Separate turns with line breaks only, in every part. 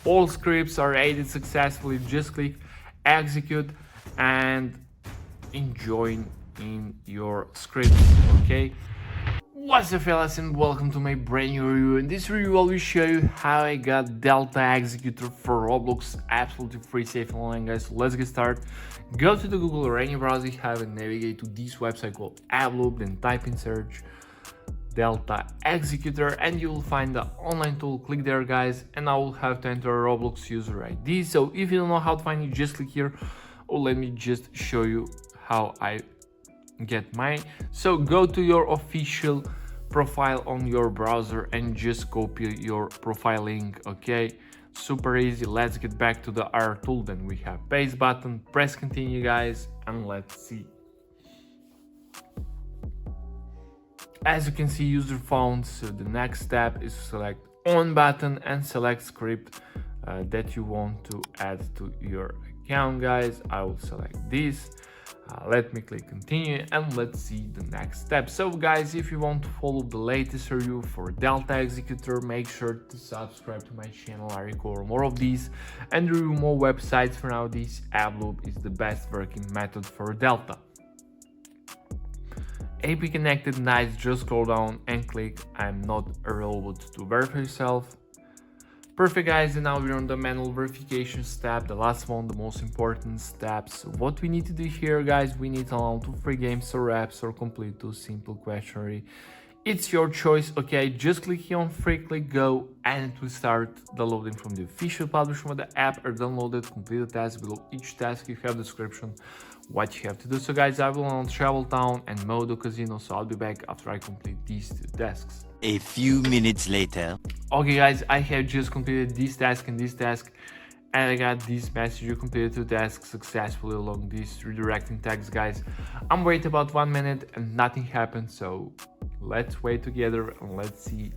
All scripts are edited successfully. Just click execute and enjoy in your scripts. Okay. What's up, fellas, and welcome to my brand new review. In this review I will show you how I got Delta Executor for Roblox absolutely free, safe and online, guys. So let's get started. Go to the Google or any browser you have and navigate to this website called Reviewl, then type in search Delta Executor and you will find the online tool. Click there, guys, and I will have to enter a Roblox user ID. So if you don't know how to find it, just click here, or let me just show you how I get mine. So go to your official profile on your browser and just copy your profile link. Okay, super easy. Let's get back to the R tool. Then we have paste button, press continue, guys, and let's see. As you can see, user found. So the next step is to select on button and select script that you want to add to your account, guys. I will select this. Let me click continue and let's see the next step. So guys, if you want to follow the latest review for Delta Executor, make sure to subscribe to my channel. I record more of these and review more websites. For now, this Reviewl is the best working method for Delta. AP connected, nice. Just scroll down and click I'm not a robot to verify yourself. Perfect, guys, and now we're on the manual verification step, the last one, the most important steps. What we need to do here, guys, we need to allow 2 free games or apps or complete 2 simple questionnaire. It's your choice. Okay, just click here on free, click go, and it will start the loading from the official publisher of the app or download it. Complete the task. Below each task you have description what you have to do. So guys, I will on Travel Town and Modo Casino, so I'll be back after I complete these 2 tasks.
A few minutes later.
Okay, guys, I have just completed this task and this task, and I got this message: you completed 2 tasks successfully along these redirecting tags, guys. I'm waiting about 1 minute and nothing happened, so let's wait together and let's see.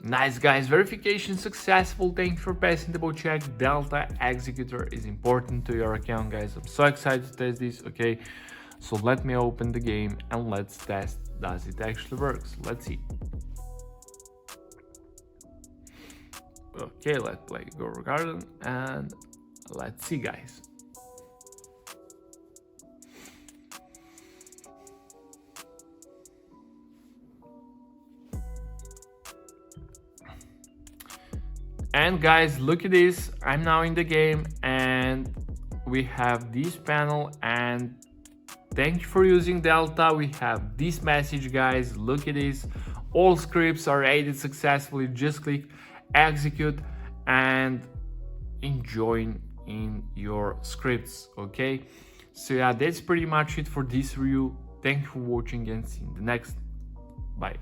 Nice, guys, verification successful. Thank you for passing the double check. Delta Executor is important to your account, guys. I'm so excited to test this. Okay, so let me open the game and let's test, does it actually works? Let's see. Okay, let's play Go Garden and let's see, guys. And guys, look at this. I'm now in the game and we have this panel, and thank you for using Delta. We have this message, guys. Look at this. All scripts are edited successfully. Just click execute and enjoy in your scripts. Okay, so yeah, that's pretty much it for this review. Thank you for watching and see you in the next. Bye.